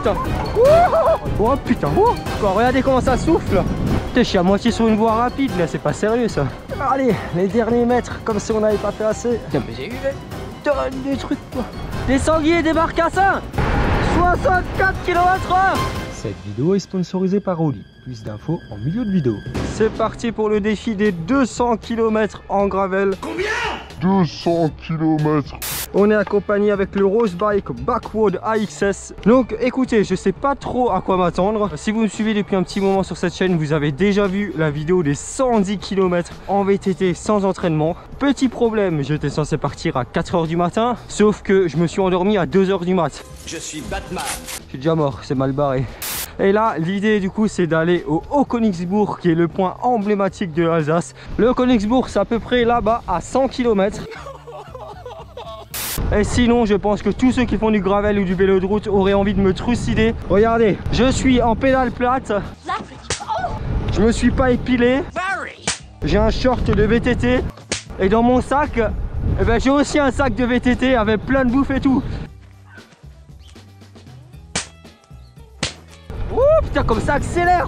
putain. Oh putain. Oh, regardez comment ça souffle. Putain, je suis à moitié sur une voie rapide là, c'est pas sérieux ça. Allez, les derniers mètres, comme si on n'avait pas fait assez. Putain, mais j'ai eu des trucs quoi. Des sangliers, des barcassins. 64 km/h. Cette vidéo est sponsorisée par Oli. Plus d'infos en milieu de vidéo. C'est parti pour le défi des 200 km en gravel. Combien? 200 km. On est accompagné avec le Rose Bike Backwood AXS. Donc écoutez, je sais pas trop à quoi m'attendre. Si vous me suivez depuis un petit moment sur cette chaîne, vous avez déjà vu la vidéo des 110 km en VTT sans entraînement. Petit problème, j'étais censé partir à 4 h du matin, sauf que je me suis endormi à 2 h du mat. Je suis Batman. Je suis déjà mort, c'est mal barré. Et là, l'idée du coup, c'est d'aller au Haut-Königsbourg, qui est le point emblématique de l'Alsace. Le Königsbourg, c'est à peu près là-bas, à 100 km. Et sinon, je pense que tous ceux qui font du gravel ou du vélo de route auraient envie de me trucider. Regardez, je suis en pédale plate. Je me suis pas épilé. J'ai un short de VTT. Et dans mon sac, eh ben, j'ai aussi un sac de VTT avec plein de bouffe et tout. Putain, comme ça accélère.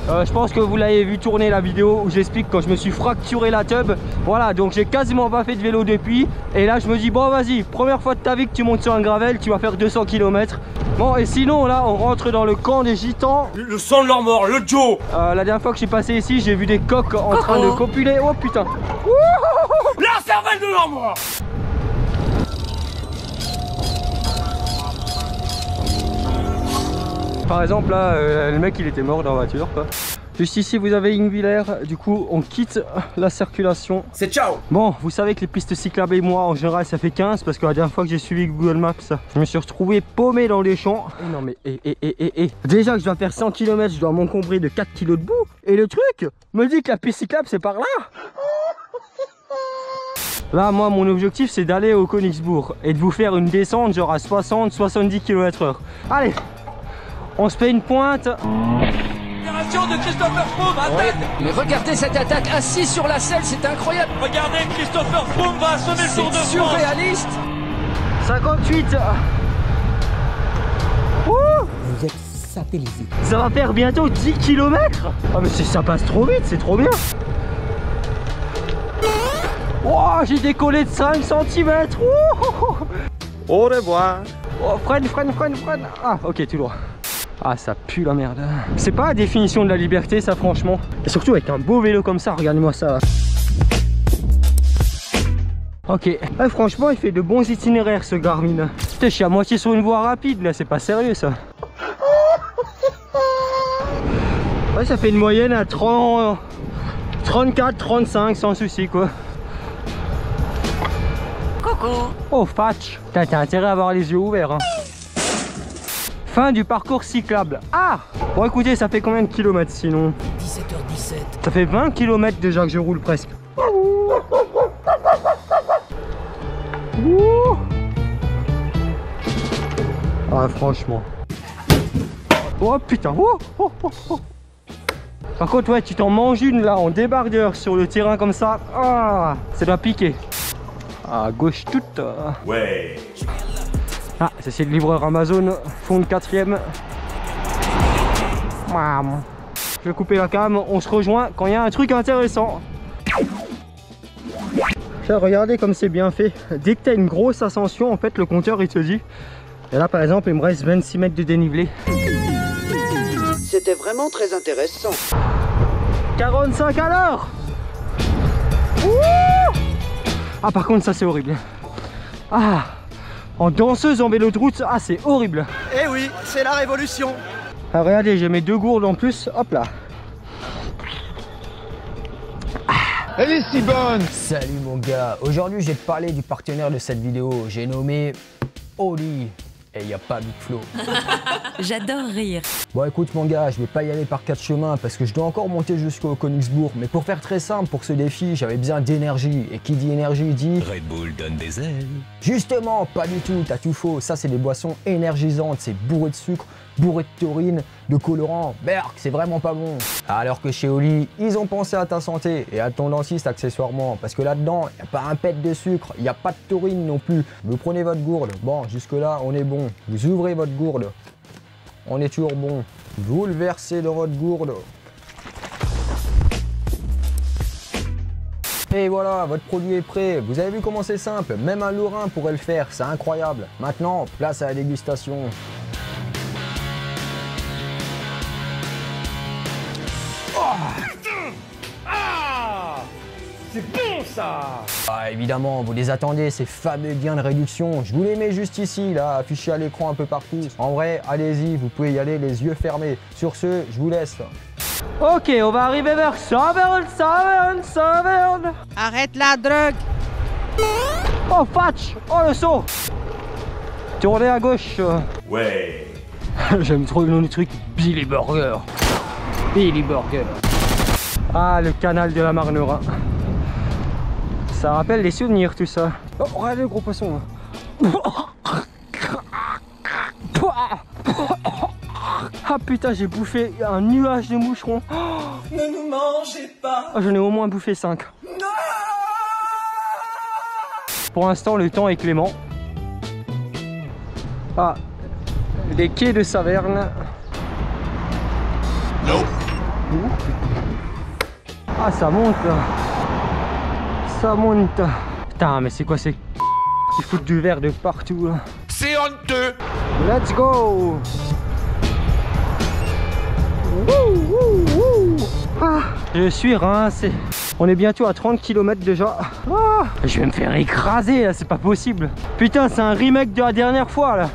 Je pense que vous l'avez vu tourner la vidéo où j'explique quand je me suis fracturé la tube. Voilà, donc j'ai quasiment pas fait de vélo depuis. Et là je me dis bon vas-y, première fois de ta vie que tu montes sur un gravel, tu vas faire 200 km. Bon, et sinon là on rentre dans le camp des gitans. Le sang de leur mort, le Joe. La dernière fois que je suis passé ici, j'ai vu des coqs en train de copuler. Oh putain. La cervelle de leur mort. Par exemple là, le mec il était mort dans la voiture quoi. Juste ici vous avez Ingviller, du coup on quitte la circulation. C'est ciao. Bon, vous savez que les pistes cyclables et moi en général ça fait 15 parce que la dernière fois que j'ai suivi Google Maps, je me suis retrouvé paumé dans les champs. Non mais déjà que je dois faire 100 km, je dois m'encombrer de 4 kg de boue. Et le truc me dit que la piste cyclable c'est par là. Là moi mon objectif c'est d'aller au Königsbourg et de vous faire une descente genre à 60-70 km/h. Allez, on se fait une pointe. Opération de Christopher Froome, attaque. Mais regardez cette attaque assis sur la selle, c'est incroyable. Regardez, Christopher Froome va assommer le Tour de France. Surréaliste. 58. Vous êtes satellisé. Ça va faire bientôt 10 km. Ah mais ça passe trop vite, c'est trop bien. J'ai décollé de 5 cm. Au revoir. Freine. Ah ok, tout droit. Ah ça pue la merde. C'est pas la définition de la liberté ça franchement. Et surtout avec un beau vélo comme ça, regardez-moi ça. Ok, franchement il fait de bons itinéraires ce Garmin. Putain, je suis à moitié sur une voie rapide là, c'est pas sérieux ça. Ouais, ça fait une moyenne à 30, 34, 35 sans souci quoi. Coucou. Oh Fatch, t'as intérêt à avoir les yeux ouverts hein. Fin du parcours cyclable. Ah bon écoutez, ça fait combien de kilomètres sinon? 17h17. Ça fait 20 km déjà que je roule presque. Ah franchement. Oh putain. Par contre ouais, tu t'en manges une là en débardeur sur le terrain comme ça. Ah, ça doit piquer. À gauche toute. Ouais. Ah, c'est le livreur Amazon, fond de 4ème. Je vais couper la cam, on se rejoint quand il y a un truc intéressant. Là, regardez comme c'est bien fait. Dès que tu as une grosse ascension, en fait, le compteur il te dit. Et là, par exemple, il me reste 26 mètres de dénivelé. C'était vraiment très intéressant. 45 à l'heure. Ah, par contre, ça c'est horrible. Ah, en danseuse en vélo de route, ah c'est horrible. Eh oui, c'est la révolution. Ah, regardez, j'ai mes 2 gourdes en plus, hop là. Elle est si bonne. Salut mon gars, aujourd'hui je vais te parler du partenaire de cette vidéo. J'ai nommé Oli. Et il n'y a pas Big Flo. J'adore rire. Bon écoute mon gars, je vais pas y aller par 4 chemins parce que je dois encore monter jusqu'au Königsbourg. Mais pour faire très simple, pour ce défi, j'avais besoin d'énergie. Et qui dit énergie dit... Red Bull donne des ailes. Justement, pas du tout, t'as tout faux. Ça c'est des boissons énergisantes, c'est bourré de sucre, bourré de taurine, de colorant. Berk, c'est vraiment pas bon. Alors que chez Oli, ils ont pensé à ta santé et à ton dentiste accessoirement. Parce que là-dedans, il n'y a pas un pet de sucre, il n'y a pas de taurine non plus. Vous prenez votre gourde. Bon, jusque là, on est bon. Vous ouvrez votre gourde. on est toujours bon. Vous le versez dans votre gourde. Et voilà, votre produit est prêt. Vous avez vu comment c'est simple, même un Lorrain pourrait le faire, c'est incroyable. Maintenant, place à la dégustation. C'est bon ça! Ah, évidemment, vous les attendez, ces fameux gains de réduction. Je vous les mets juste ici, là, affichés à l'écran un peu partout. En vrai, allez-y, vous pouvez y aller les yeux fermés. Sur ce, je vous laisse. Ok, on va arriver vers Saverne. Arrête la drogue. Oh, Fatch! Oh, le saut! Tournez à gauche. Ouais. J'aime trop le nom du truc, Billy Burger. Billy Burger. Ah, le canal de la Marne-Rhin. Ça rappelle des souvenirs, tout ça. Oh, regardez le gros poisson. Ah putain, j'ai bouffé un nuage de moucherons. Ne nous mangez pas. Oh, j'en ai au moins bouffé 5. Pour l'instant, le temps est clément. Ah, les quais de Saverne. Ah, ça monte là. Ça monte. Putain, mais c'est quoi ces qui foutent du verre de partout là. C'est honteux. Let's go. Ah, je suis rincé. On est bientôt à 30 km déjà. Ah, je vais me faire écraser là, c'est pas possible. Putain, c'est un remake de la dernière fois là.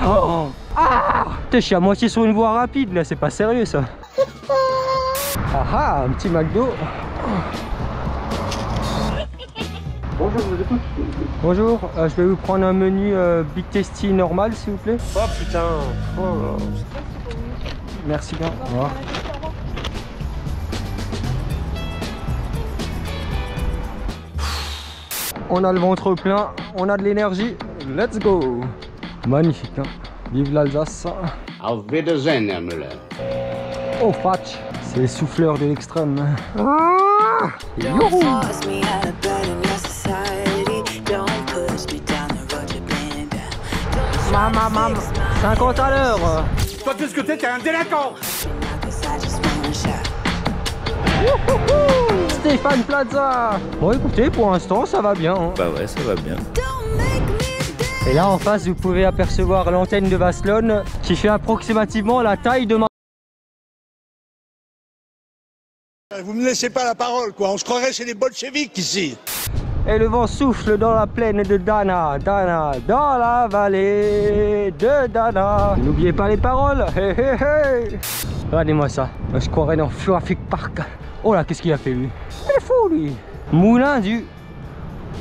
Oh. Ah, putain, je suis à moitié sur une voie rapide là, c'est pas sérieux ça. Ah ah, un petit McDo. Bonjour, je vous écoute. Bonjour, je vais vous prendre un menu Big Tasty normal s'il vous plaît. Oh putain. Oh. Merci bien. Au revoir. On a le ventre plein, on a de l'énergie. Let's go. Magnifique, hein. Vive l'Alsace. Auf Wiedersehen, Herr Müller. Oh, Fatch, c'est les souffleurs de l'extrême. Ah, youhou. Maman, 50 à l'heure. Toi, qu'est-ce que t'es un délinquant? Stéphane Plaza. Bon, écoutez, pour l'instant, ça va bien. Hein. Bah ouais, ça va bien. Et là, en face, vous pouvez apercevoir l'antenne de Vaslone qui fait approximativement la taille de ma... Vous me laissez pas la parole, quoi. On se croirait chez les bolcheviks ici. Et le vent souffle dans la plaine de Dana, dans la vallée de Dana. N'oubliez pas les paroles. Hey, hey, hey. Regardez-moi ça. Je croirais dans Jurassic Park. Oh là, qu'est-ce qu'il a fait lui? Il est fou lui. Moulin du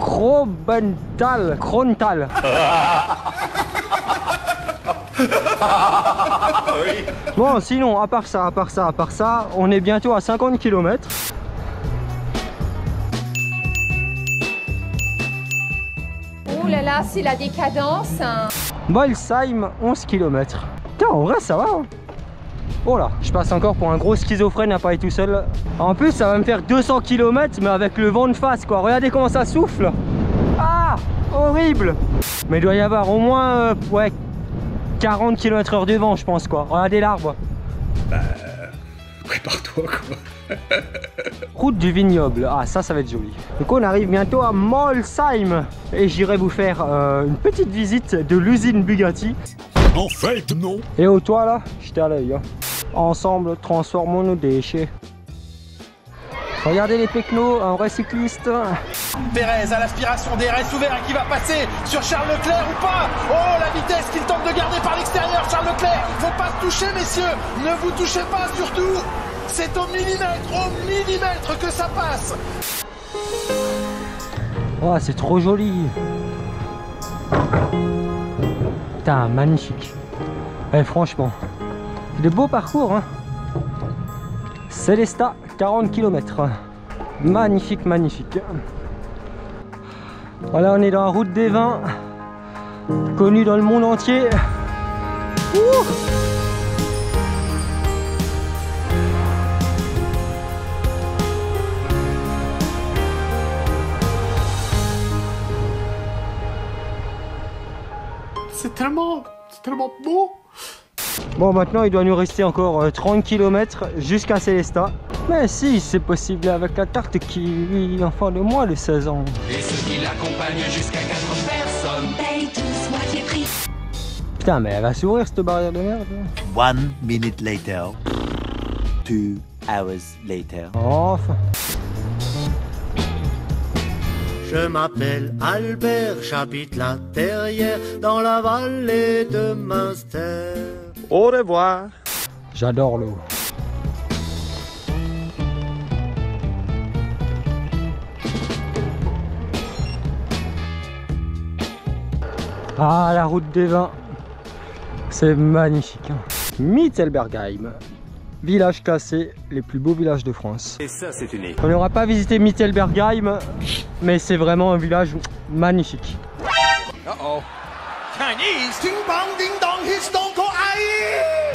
Krontal. Bon, sinon, à part ça, on est bientôt à 50 km. Ouh là là, c'est la décadence. Hein. Molsheim, 11 km. Putain, en vrai, ça va. Hein. Oh là, je passe encore pour un gros schizophrène à pas être tout seul. En plus, ça va me faire 200 km, mais avec le vent de face, quoi. Regardez comment ça souffle. Ah, horrible. Mais il doit y avoir au moins, ouais, 40 km/h de vent, je pense, quoi. Regardez l'arbre. Bah, prépare-toi, quoi. Route du vignoble. Ah, ça va être joli. Donc, on arrive bientôt à Molsheim. Et j'irai vous faire une petite visite de l'usine Bugatti. En fait, non. Et au toit, là, jetez à l'œil. Hein. Ensemble, transformons nos déchets. Regardez les pecnos, un vrai cycliste. Pérez à l'aspiration DRS ouvert qui va passer sur Charles Leclerc ou pas. Oh, la vitesse qu'il tente de garder par l'extérieur, Charles Leclerc. Faut pas se toucher, messieurs. Ne vous touchez pas, surtout. C'est au millimètre que ça passe. Oh, c'est trop joli. Putain, magnifique. Eh, franchement, c'est de beaux parcours. Hein. Célestat, 40 km. Magnifique, magnifique. Voilà, on est dans la route des vins, connue dans le monde entier. Ouh. C'est tellement beau. Bon, maintenant il doit nous rester encore 30 km jusqu'à Célestat. Mais si, c'est possible avec la tarte qui lui enfant de moi le 16 ans. Et ceux qui l'accompagnent jusqu'à 4 personnes. Paye tous moitié prix. Putain, mais elle va sourire cette barrière de merde. 1 minute later. 2 hours later. Enfin. Je m'appelle Albert, j'habite la Terrière dans la vallée de Münster. Au revoir. J'adore l'eau. Ah, la route des vins. C'est magnifique. Hein. Mittelbergheim. Village classé, les plus beaux villages de France. Et ça, c'est unique. On n'aura pas visité Mittelbergheim, mais c'est vraiment un village magnifique. Uh-oh. Chinese. Ding bang ding dong, his donko aïe.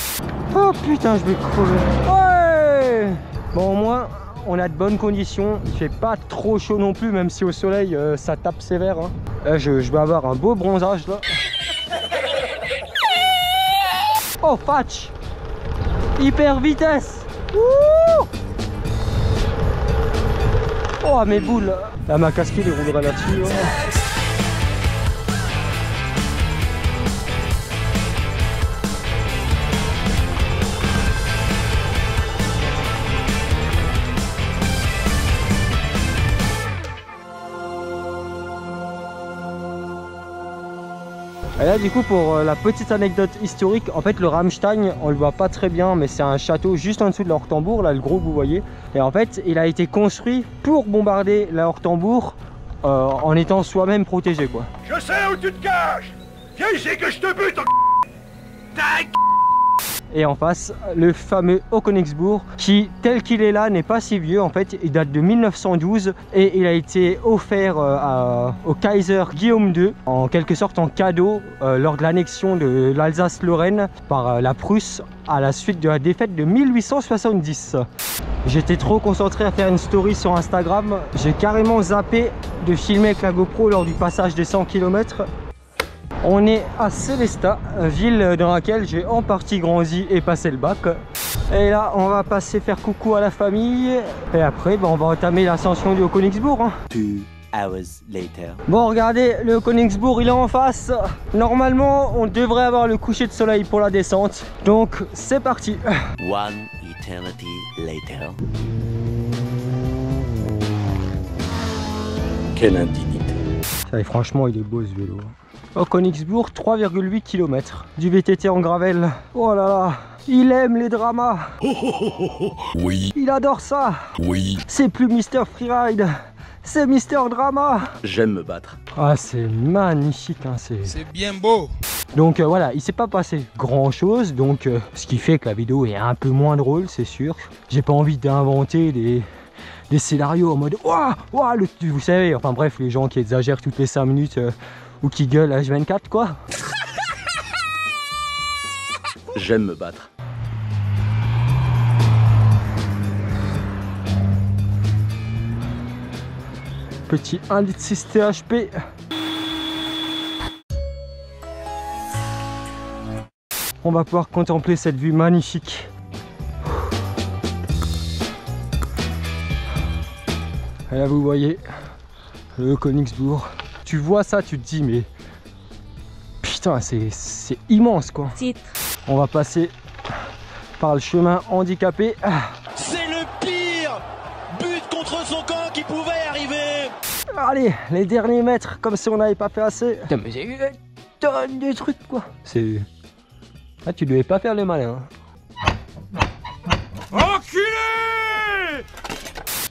Oh putain, je vais crever. Ouais. Bon, au moins, on a de bonnes conditions. Il fait pas trop chaud non plus, même si au soleil, ça tape sévère. Hein. Là, je vais avoir un beau bronzage là. Oh, Fatch. Hyper vitesse. Ouh. Oh, mes boules. Là, ma casquette, il roulera là-dessus. Ouais. Et là du coup pour la petite anecdote historique, en fait le Rammstein on le voit pas très bien mais c'est un château juste en dessous de la Hortembourg, là le gros que vous voyez. Et en fait il a été construit pour bombarder la Hortembourg en étant soi-même protégé quoi. Je sais où tu te caches. Viens ici que je te bute. Et en face le fameux Haut-Königsbourg qui tel qu'il est là n'est pas si vieux en fait, il date de 1912 et il a été offert au Kaiser Guillaume II en quelque sorte en cadeau lors de l'annexion de l'Alsace-Lorraine par la Prusse à la suite de la défaite de 1870. J'étais trop concentré à faire une story sur Instagram, j'ai carrément zappé de filmer avec la GoPro lors du passage des 100 km. On est à Célestat, ville dans laquelle j'ai en partie grandi et passé le bac. Et là, on va passer faire coucou à la famille. Et après, on va entamer l'ascension du Haut-Königsbourg. Hein. 2 hours later. Bon, regardez, le Haut-Königsbourg, il est en face. Normalement, on devrait avoir le coucher de soleil pour la descente. Donc, c'est parti. 1 eternity later. Quelle indignité. Ça, et franchement, il est beau ce vélo. Haut-Königsbourg, 3,8 km. Du VTT en gravel. Oh là là, il aime les dramas. Oui. Il adore ça. Oui. C'est plus Mister Freeride, c'est Mister Drama. J'aime me battre. Ah, c'est magnifique, hein, C'est bien beau. Donc voilà, il s'est pas passé grand chose, donc ce qui fait que la vidéo est un peu moins drôle, c'est sûr. J'ai pas envie d'inventer des scénarios en mode ouah, ouah, vous savez, enfin bref, les gens qui exagèrent toutes les 5 minutes ou qui gueulent H24 quoi. J'aime me battre. Petit 1,6 litre THP. On va pouvoir contempler cette vue magnifique. Et là vous voyez le Königsbourg. Tu vois ça, tu te dis mais putain c'est immense quoi. Titre. On va passer par le chemin handicapé. C'est le pire but contre son camp qui pouvait arriver. Allez, les derniers mètres, comme si on n'avait pas fait assez. Putain mais j'ai eu une tonne de trucs quoi. C'est... Ah tu devais pas faire le malin. Enculé.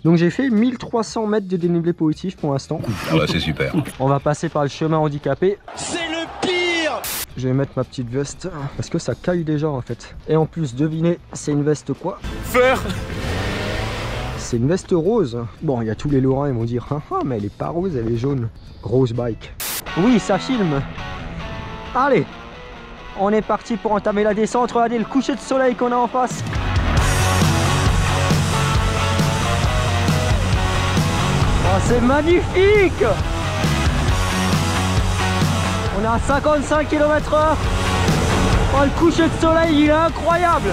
Donc j'ai fait 1300 mètres de dénivelé positif pour l'instant. Ah bah c'est super. On va passer par le chemin handicapé. C'est le pire. Je vais mettre ma petite veste parce que ça caille déjà en fait. Et en plus, devinez, c'est une veste quoi? Faire. C'est une veste rose. Bon, il y a tous les Lorrains, ils vont dire ah mais elle est pas rose, elle est jaune. Rose bike. Oui, ça filme. Allez, on est parti pour entamer la descente. Regardez le coucher de soleil qu'on a en face. Oh, c'est magnifique! On est à 55 km/h. Oh, le coucher de soleil, il est incroyable.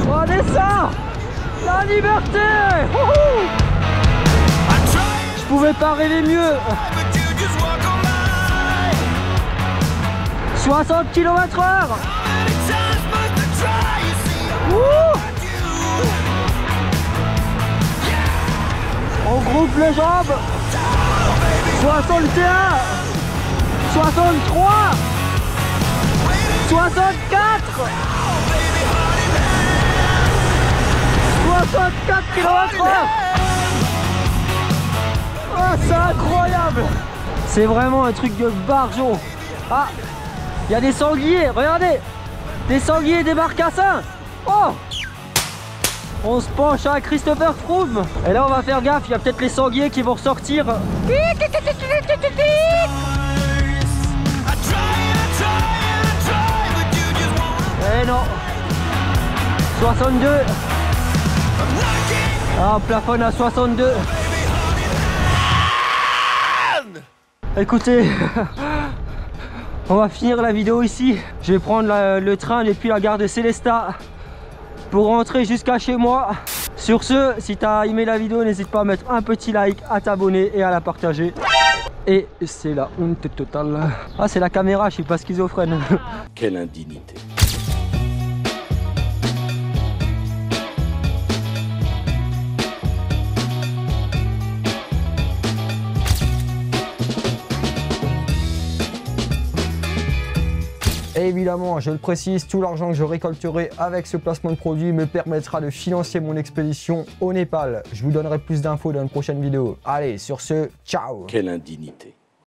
Regardez ça, la liberté. Je pouvais pas rêver mieux. 60 km/h. On groupe les jambes. 61, 63, 64, 64 km/h. Oh, c'est incroyable. C'est vraiment un truc de barjon. Ah, il y a des sangliers, regardez. Des sangliers et des marcassins. Oh, on se penche à Christopher Froome. Et là on va faire gaffe, il y a peut-être les sangliers qui vont ressortir. Eh non. 62. Ah, on plafonne à 62. Écoutez, on va finir la vidéo ici. Je vais prendre le train depuis la gare de Sélestat pour rentrer jusqu'à chez moi. Sur ce, si tu as aimé la vidéo, n'hésite pas à mettre un petit like, à t'abonner et à la partager. Et c'est la honte totale. Ah, c'est la caméra, je suis pas schizophrène. Quelle indignité. Et évidemment, je le précise, tout l'argent que je récolterai avec ce placement de produit me permettra de financer mon expédition au Népal. Je vous donnerai plus d'infos dans une prochaine vidéo. Allez, sur ce, ciao. Quelle indignité.